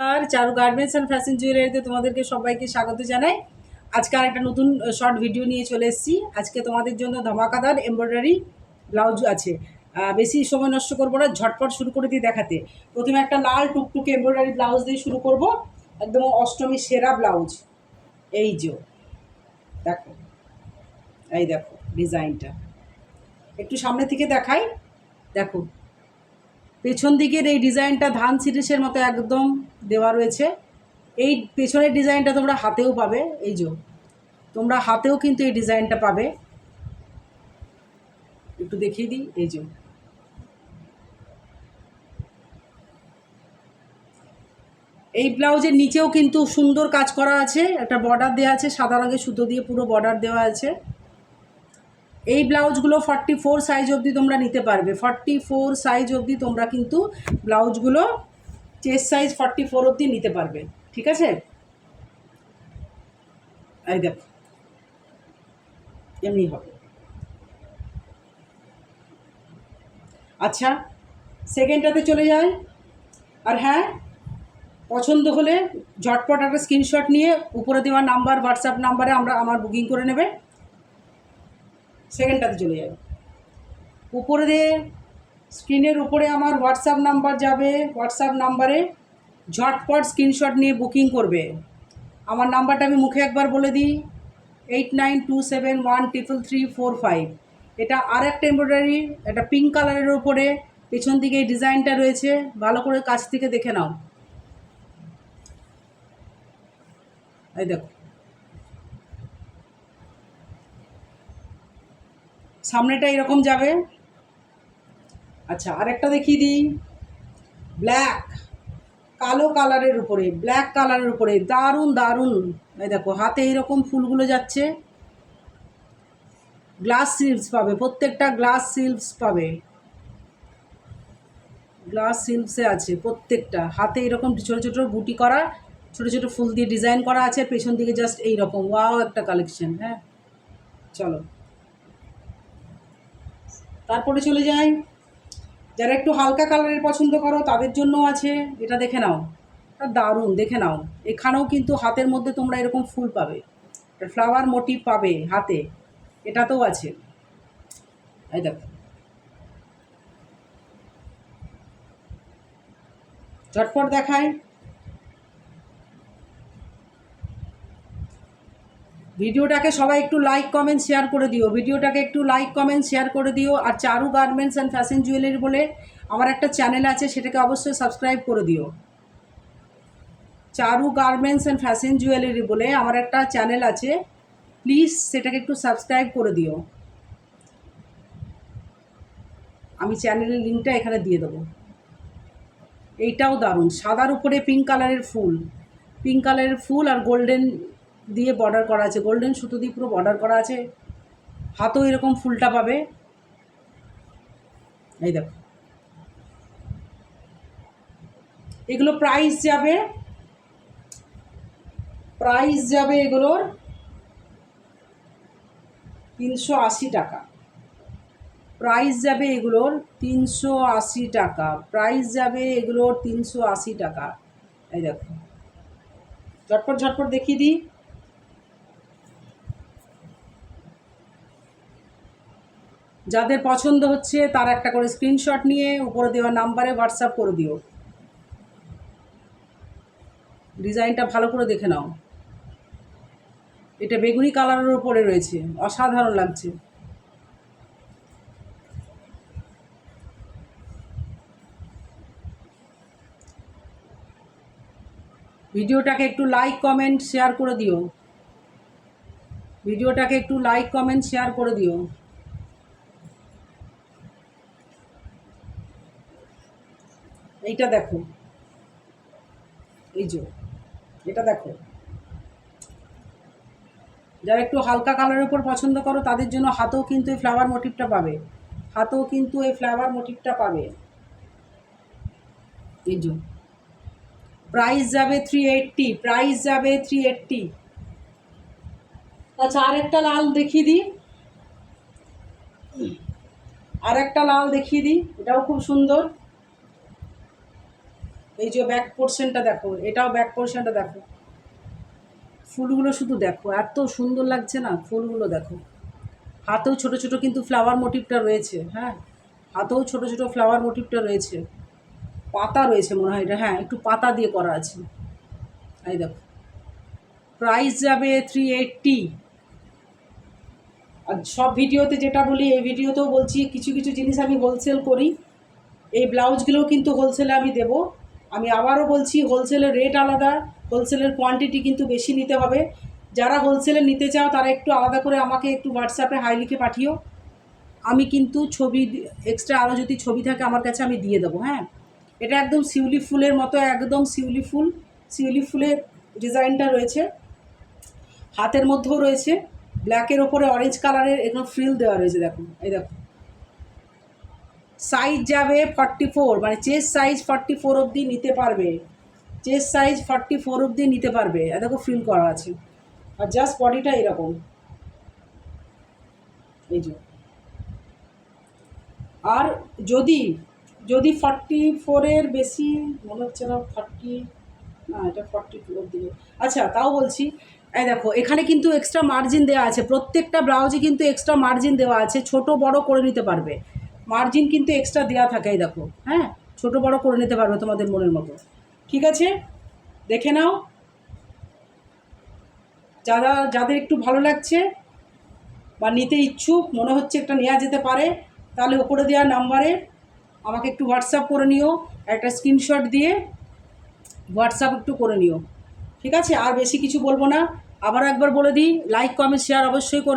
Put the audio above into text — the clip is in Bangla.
R Charu garments and fashion জুয়েলারিতে তোমাদেরকে সবাইকে স্বাগত জানাই। আজকে আর একটা নতুন শর্ট ভিডিও নিয়ে চলে এসেছি। আজকে তোমাদের জন্য ধামাকাদার এমব্রয়ডারি ব্লাউজ আছে। বেশি সময় নষ্ট করবো না, ঝটপট শুরু করে দিয়ে দেখাতে। প্রথমে একটা লাল টুকটুকে এমব্রয়ডারি ব্লাউজ দিয়ে শুরু করব। একদম অষ্টমী সেরা ব্লাউজ। এই যে দেখো, এই দেখো ডিজাইনটা একটু সামনে থেকে দেখাই। দেখো পেছন দিকের এই ডিজাইনটা ধান সিরিসের মতো একদম দেওয়া রয়েছে। এই পেছনের ডিজাইনটা তোমরা হাতেও পাবে। এই যে তোমরা হাতেও কিন্তু এই ডিজাইনটা পাবে। একটু দেখিয়ে দিই। এই যে এই ব্লাউজের নিচেও কিন্তু সুন্দর কাজ করা আছে, একটা বর্ডার দেওয়া আছে, সাদা রঙের সুতো দিয়ে পুরো বর্ডার দেওয়া আছে। এই ব্লাউজগুলো 44 সাইজ অবধি তোমরা নিতে পারবে। 44 সাইজ অবধি তোমরা কিন্তু ব্লাউজগুলো চেস্ট সাইজ 44 অবধি নিতে পারবে। ঠিক আছে, এই দেখো এমনি হবে। আচ্ছা, সেকেন্ডটাতে চলে যায়। আর হ্যাঁ, পছন্দ হলে ঝটপট একটা স্ক্রিনশট নিয়ে উপরে দেওয়া নাম্বার, হোয়াটসঅ্যাপ নাম্বারে আমার বুকিং করে নেবে। সেকেন্ডটাতে চলে যাবে। উপরে দিয়ে স্ক্রিনের উপরে আমার হোয়াটসঅ্যাপ নাম্বার যাবে। হোয়াটসঅ্যাপ নাম্বারে ঝটপট স্ক্রিনশট নিয়ে বুকিং করবে। আমার নাম্বারটা আমি মুখে একবার বলে দিই, 8927133345। এটা আর একটা এমব্রয়ডারি, একটা পিঙ্ক কালারের উপরে পেছন দিকে এই ডিজাইনটা রয়েছে। ভালো করে কাছ থেকে দেখে নাও। এই দেখো সামনেটা এরকম যাবে। আচ্ছা, আরেকটা দেখিয়ে দিই। ব্ল্যাক কালো কালারের উপরে, ব্ল্যাক কালারের উপরে দারুণ দারুণ। এই দেখো হাতে এইরকম ফুলগুলো যাচ্ছে। গ্লাস সিলস পাবে, প্রত্যেকটা গ্লাস সিলস পাবে। গ্লাস সিলসে আছে প্রত্যেকটা। হাতে এরকম ছোটো ছোটো বুটি করা, ছোটো ছোটো ফুল দিয়ে ডিজাইন করা আছে। পেছন দিকে জাস্ট এইরকম ওয়াও একটা কালেকশন। হ্যাঁ চলো তারপরে চলে যাই। যারা একটু হালকা কালারের পছন্দ করো তাদের জন্য আছে। এটা দেখে নাও, দারুণ। দেখে নাও, এখানেও কিন্তু হাতের মধ্যে তোমরা এরকম ফুল পাবে, ফ্লাওয়ার মোটিভ পাবে হাতে। এটাতেও আছে। এই দেখো ঝটপট দেখায়। ভিডিওটাকে সবাই একটু লাইক কমেন্ট শেয়ার করে দিও। ভিডিওটাকে একটু লাইক কমেন্ট শেয়ার করে দিও। আর Charu garments and fashion jewellery বলে আমার একটা চ্যানেল আছে, সেটাকে অবশ্যই সাবস্ক্রাইব করে দিও। চারু গার্মেন্টস অ্যান্ড ফ্যাশন জুয়েলারি বলে আমার একটা চ্যানেল আছে, প্লিজ সেটাকে একটু সাবস্ক্রাইব করে দিও। আমি চ্যানেলের লিঙ্কটা এখানে দিয়ে দেবো। এইটাও দারুণ, সাদার উপরে পিঙ্ক কালারের ফুল, পিঙ্ক কালারের ফুল আর গোল্ডেন দিয়ে বর্ডার করা আছে, গোল্ডেন সুতো দিয়ে পুরো বর্ডার করা আছে। হাতেও এরকম ফুলটা পাবে। এই দেখো এগুলো প্রাইস যাবে এগুলোর 380 টাকা। প্রাইস যাবে এগুলোর 380 টাকা। প্রাইস যাবে এগুলোর 380 টাকা। এই দেখো ঝটপট ঝটপট দেখিয়ে দিই। যাদের পছন্দ হচ্ছে তার একটা করে স্ক্রিনশট নিয়ে উপরে দেওয়া নাম্বারে হোয়াটসঅ্যাপ করে দিও। ডিজাইনটা ভালো করে দেখে নাও। এটা বেগুনি কালারের উপরে রয়েছে, অসাধারণ লাগছে। ভিডিওটাকে একটু লাইক কমেন্ট শেয়ার করে দিও। ভিডিওটাকে একটু লাইক কমেন্ট শেয়ার করে দিও। এইটা দেখো, এই যে এটা দেখো। যারা একটু হালকা কালারের উপর পছন্দ করো তাদের জন্য হাতেও কিন্তু এই ফ্লাওয়ার মোটিভটা পাবে। হাতেও কিন্তু এই ফ্লাওয়ার মোটিভটা পাবে। এই যে প্রাইস যাবে 380। প্রাইস যাবে 380। আচ্ছা, আরেকটা লাল দেখিয়ে দিই। এটাও খুব সুন্দর। এই যে ব্যাক পোর্শনটা দেখো, এটাও ব্যাক পোর্শনটা দেখো, ফুলগুলো শুধু দেখো, এত সুন্দর লাগছে না ফুলগুলো দেখো। হাতেও ছোট ছোট কিন্তু ফ্লাওয়ার মোটিভটা রয়েছে, হ্যাঁ হাতেও ছোট ছোট ফ্লাওয়ার মোটিভটা রয়েছে, পাতা রয়েছে মনে হয় এটা, হ্যাঁ একটু পাতা দিয়ে করা আছে। এই দেখো, প্রাইস যাবে 380। আর সব ভিডিওতে যেটা বলি এই ভিডিওতেও বলছি, কিছু কিছু জিনিস আমি হোলসেল করি, এই ব্লাউজগুলোও কিন্তু হোলসেলে আমি দেব। আমি আবারও বলছি, হোলসেলের রেট আলাদা, হোলসেলের কোয়ান্টিটি কিন্তু বেশি নিতে হবে। যারা হোলসেলে নিতে চাও তারা একটু আলাদা করে আমাকে একটু হোয়াটসঅ্যাপে হাই লিখে পাঠিও, আমি কিন্তু ছবি এক্সট্রা আরও যদি ছবি থাকে আমার কাছে আমি দিয়ে দেবো। হ্যাঁ, এটা একদম শিউলি ফুলের মতো, একদম শিউলি ফুলের ডিজাইনটা রয়েছে, হাতের মধ্যেও রয়েছে, ব্ল্যাকের ওপরে অরেঞ্জ কালারের এরকম ফ্রিল দেওয়া রয়েছে। দেখুন, এই দেখুন, সাইজ যাবে 44, মানে চেস্ট সাইজ 44 অবধি নিতে পারবে, চেস্ট সাইজ 44 অবধি নিতে পারবে। দেখো ফ্রিল করা আছে, আর জাস্ট বডিটা এরকম, এই যে। আর যদি যদি 44-এর বেশি মনে হচ্ছে না, 40 না, এটা 42 দিকে, আচ্ছা তাও বলছি। এই দেখো, এখানে কিন্তু এক্সট্রা মার্জিন দেওয়া আছে, প্রত্যেকটা ব্লাউজে কিন্তু এক্সট্রা মার্জিন দেওয়া আছে, ছোট বড় করে নিতে পারবে, মার্জিন কিন্তু এক্সট্রা দেওয়া থাকে। এই দেখো, হ্যাঁ ছোট বড় করে নিতে পারবে তোমাদের মনের মতো। ঠিক আছে, দেখে নাও, যাদের একটু ভালো লাগছে বা নিতে ইচ্ছুক মনে হচ্ছে একটা নেওয়া যেতে পারে, তাহলে উপরে দেওয়া নাম্বারে আমাকে একটু হোয়াটসঅ্যাপ করে নিও, একটা স্ক্রিনশট দিয়ে হোয়াটসঅ্যাপ একটু করে নিও। ঠিক আছে, আর বেশি কিছু বলবো না, আবার একবার বলে দিই, লাইক কমেন্ট শেয়ার অবশ্যই করবে।